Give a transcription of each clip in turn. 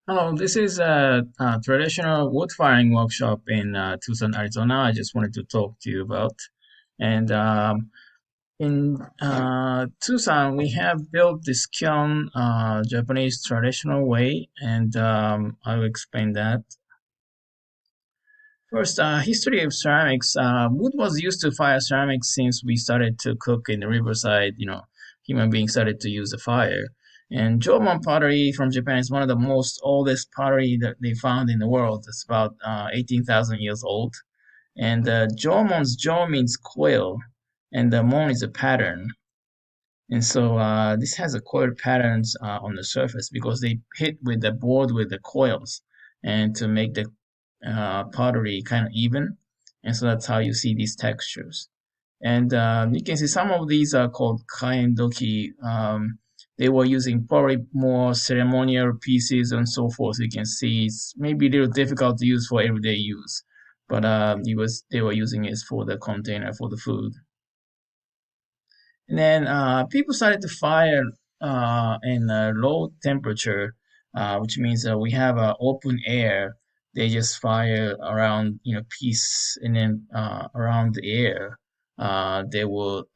Hello, this is a traditional wood firing workshop in Tucson, Arizona. I just wanted to talk to you about. And in Tucson, we have built this kiln, Japanese traditional way, and I'll explain that. First, history of ceramics. Wood was used to fire ceramics since we started to cook in the riverside. Human beings started to use the fire. And Jomon pottery from Japan is one of the most oldest pottery that they found in the world. It's about 18,000 years old. And Jomon's Jo means coil, and the mon is a pattern. And so this has a coil patterns on the surface because they hit with the board with the coils and to make the pottery kind of even. And so that's how you see these textures. And you can see some of these are called kaendoki. They were using probably more ceremonial pieces and so forth. You can see it's maybe a little difficult to use for everyday use, but they were using it for the container for the food. And then people started to fire in low temperature, which means we have open air. They just fire around, piece, and then around the air, they will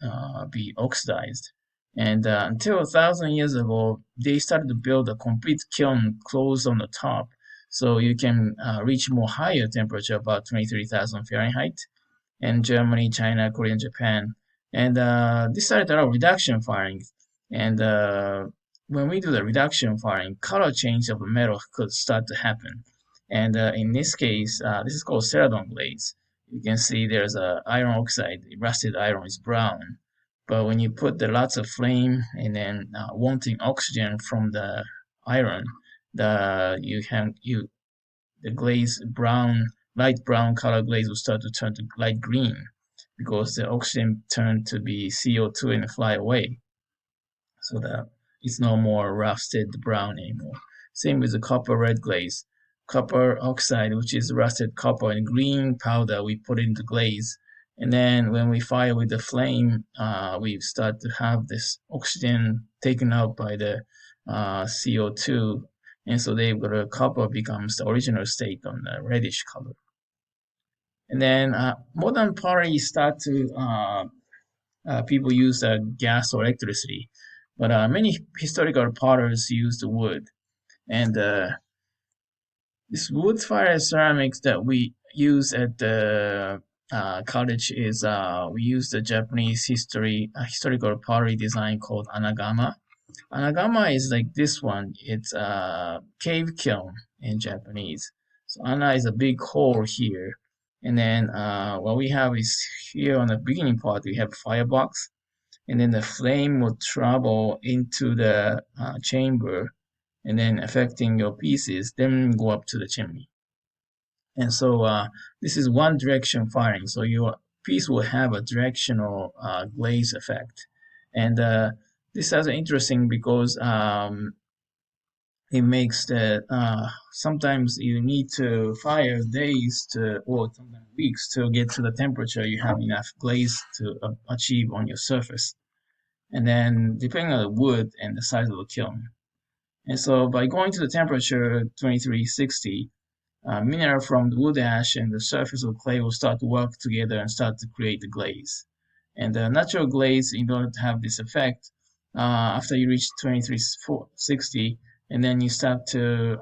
be oxidized. And until 1,000 years ago, they started to build a complete kiln closed on the top, so you can reach more higher temperature, about 23,000 Fahrenheit, in Germany, China, Korea, and Japan. And this started a reduction firing. And when we do the reduction firing, color change of the metal could start to happen. And in this case, this is called celadon glaze. You can see there's a iron oxide, rusted iron is brown. But when you put the lots of flame and then wanting oxygen from the iron, the glaze light brown color glaze will start to turn to light green because the oxygen turned to be CO2 and fly away. So that it's no more rusted brown anymore. Same with the copper red glaze. Copper oxide, which is rusted copper, and green powder we put into glaze. And then when we fire with the flame, we start to have this oxygen taken out by the CO2. And so the copper becomes the original state on the reddish color. And then modern pottery start to people use gas or electricity, but many historical potters used wood. And this wood fire ceramics that we use at the college is we use the Japanese historical pottery design called anagama. Anagama is like this one. It's a cave kiln in Japanese. So ana is a big hole here. And then what we have is here on the beginning part, we have firebox. And then the flame will travel into the chamber and then affecting your pieces, then go up to the chimney. And so this is one direction firing. So your piece will have a directional glaze effect. And this is interesting because it makes that sometimes you need to fire days to or sometimes weeks to get to the temperature you have enough glaze to achieve on your surface. And then depending on the wood and the size of the kiln. And so by going to the temperature 2360, mineral from the wood ash and the surface of clay will start to work together and start to create the glaze. And the natural glaze, in order to have this effect, after you reach 2360, and then you start to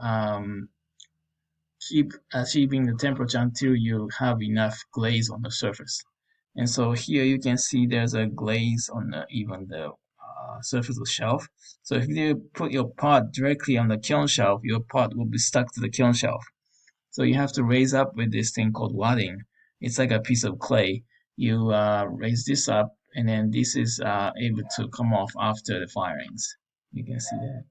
keep achieving the temperature until you have enough glaze on the surface. And so here you can see there's a glaze on even the surface of the shelf. So if you put your pot directly on the kiln shelf, your pot will be stuck to the kiln shelf. So you have to raise up with this thing called wadding. It's like a piece of clay. You raise this up, and then this is able to come off after the firings. You can see that.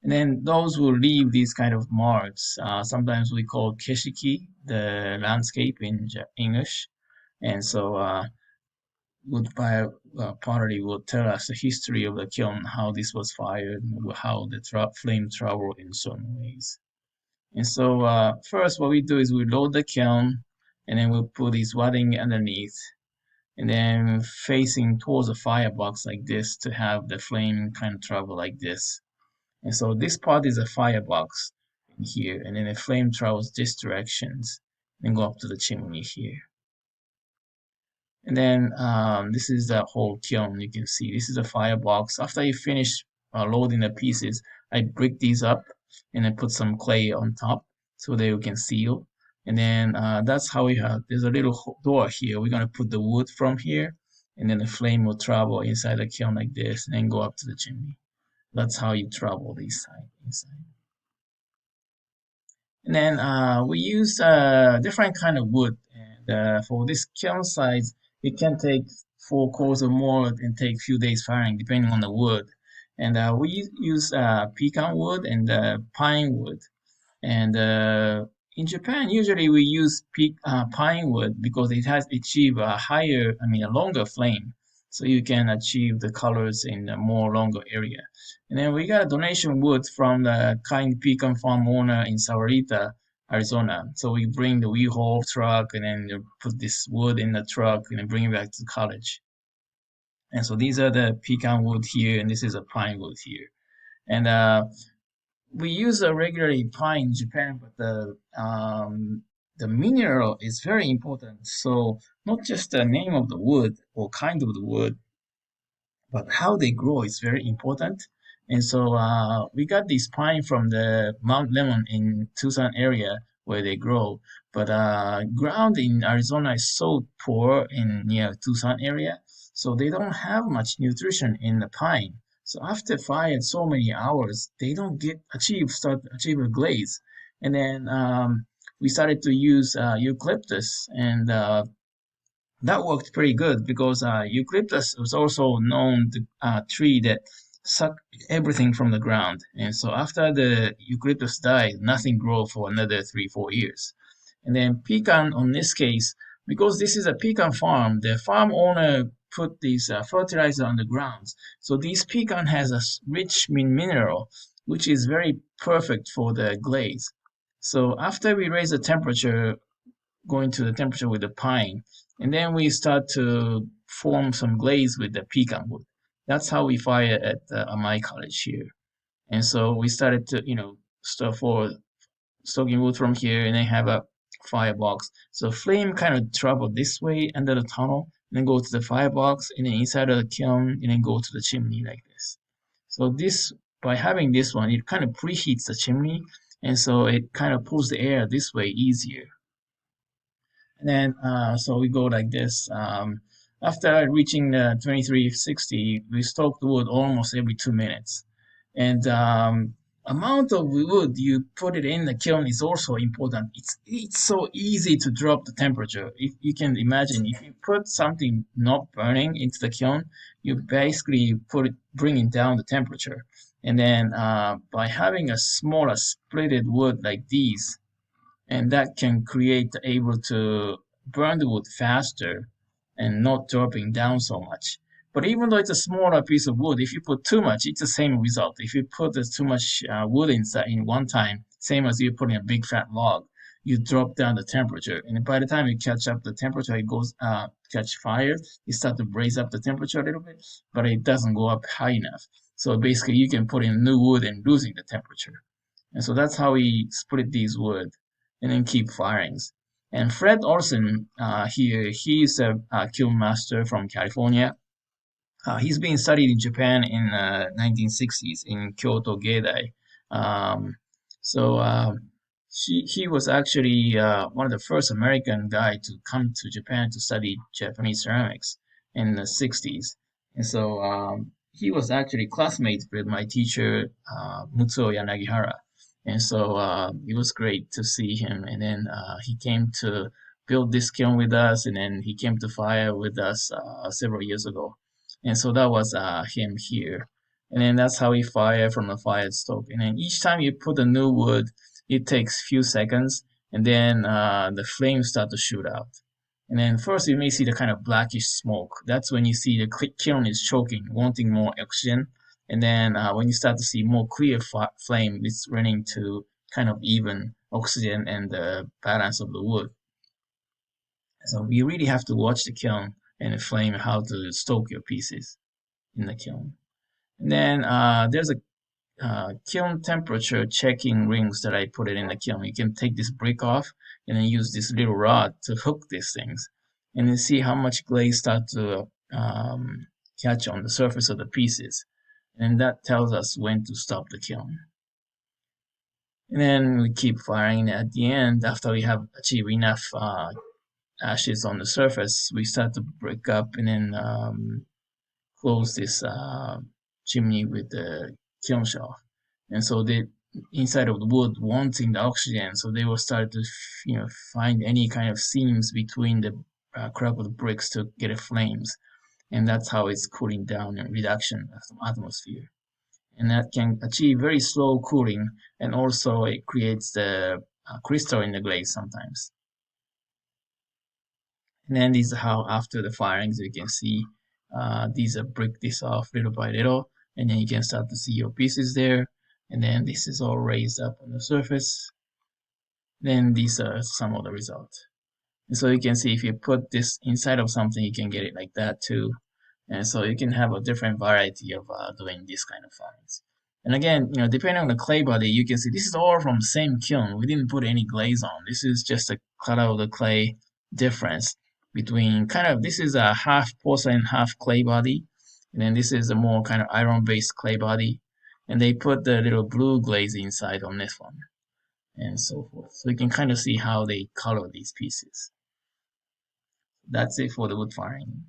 And then those will leave these kind of marks. Sometimes we call keshiki, the landscape in English. And so wood fire pottery will tell us the history of the kiln, how this was fired, how the flame traveled in certain ways. And so first what we do is we load the kiln and then we'll put this wadding underneath and then facing towards the firebox like this to have the flame kind of travel like this. And so this part is a firebox in here, and then the flame travels this directions and go up to the chimney here. And then this is the whole kiln. You can see this is a firebox. After you finish loading the pieces, I break these up and I put some clay on top so they can seal. And then that's how we have. There's a little door here. We're gonna put the wood from here, and then the flame will travel inside the kiln like this, and then go up to the chimney. That's how you travel this side inside. And then we use different kind of wood. And for this kiln size, it can take 4 cores or more and take a few days firing, depending on the wood. And we use pecan wood and pine wood. And in Japan, usually we use pine wood because it has achieved a higher, a longer flame. So you can achieve the colors in a more longer area. And then we got a donation wood from the kind pecan farm owner in Sahuarita, Arizona. So we bring the wheel truck and then put this wood in the truck and then bring it back to college. And so these are the pecan wood here, and this is a pine wood here. And we use a regularly pine in Japan, but the mineral is very important. So not just the name of the wood or kind of the wood, but how they grow is very important. And so we got this pine from the Mount Lemon in Tucson area where they grow. But ground in Arizona is so poor in near Tucson area, so they don't have much nutrition in the pine. So after fired so many hours, they don't start achieve a glaze. And then we started to use eucalyptus, and that worked pretty good because eucalyptus was also known to tree that suck everything from the ground. And so after the eucalyptus died, nothing grew for another 3, 4 years. And then pecan, on this case, because this is a pecan farm, the farm owner put these fertilizer on the grounds. So this pecan has a rich mineral, which is very perfect for the glaze. So after we raise the temperature, going to the temperature with the pine, and then we start to form some glaze with the pecan wood. That's how we fire at my college here. And so we started to, start for stoking wood from here, and then have a firebox. So flame kind of travel this way under the tunnel, and then go to the firebox, and then inside of the kiln, and then go to the chimney like this. So this, by having this one, it kind of preheats the chimney, and so it kind of pulls the air this way easier. And then, so we go like this. After reaching the 2360, we stoke the wood almost every 2 minutes. And amount of wood you put it in the kiln is also important. It's so easy to drop the temperature. If you can imagine, if you put something not burning into the kiln, you basically bringing down the temperature. And then by having a smaller splitted wood like these, and that can create able to burn the wood faster and not dropping down so much. But even though it's a smaller piece of wood, if you put too much, it's the same result. If you put too much wood inside in one time, same as you putting a big fat log, you drop down the temperature, and by the time you catch up the temperature, it goes catch fire. You start to raise up the temperature a little bit, but it doesn't go up high enough. So basically, you can put in new wood and losing the temperature. And so that's how we split these wood and then keep firings. And Fred Olson here, he's a kiln master from California. He's been studied in Japan in 1960s in Kyoto Geidai. So he was actually one of the first American guy to come to Japan to study Japanese ceramics in the 60s. And so he was actually classmates with my teacher, Mutsuo Yanagihara. And so it was great to see him. And then he came to build this kiln with us, and then he came to fire with us several years ago. And so that was him here. And then that's how we fire from the fired stove. And then each time you put a new wood, it takes few seconds, and then the flames start to shoot out. And then first you may see the kind of blackish smoke. That's when you see the kiln is choking, wanting more oxygen. And then when you start to see more clear flame, it's running to kind of even oxygen and the balance of the wood. So you really have to watch the kiln and the flame, how to stoke your pieces in the kiln. And then there's kiln temperature checking rings that I put it in the kiln. You can take this brick off and then use this little rod to hook these things, and then see how much glaze start to catch on the surface of the pieces, and that tells us when to stop the kiln. And then we keep firing. At the end, after we have achieved enough ashes on the surface, we start to break up and then close this chimney with the kiln shelf. And so the inside of the wood wanting the oxygen, so they will start to find any kind of seams between the crack of the bricks to get flames, and that's how it's cooling down and reduction of the atmosphere. And that can achieve very slow cooling, and also it creates the crystal in the glaze sometimes. And then this is how after the firings you can see these are break this off little by little, and then you can start to see your pieces there, and then this is all raised up on the surface. Then these are some of the results. And so you can see if you put this inside of something, you can get it like that too. And so you can have a different variety of doing this kind of firings. And again, depending on the clay body, you can see this is all from the same kiln. We didn't put any glaze on. This is just a color of the clay difference between this is a half porcelain, half clay body. And then this is a more kind of iron-based clay body. And they put the little blue glaze inside on this one, and so forth. So you can kind of see how they color these pieces. That's it for the wood firing.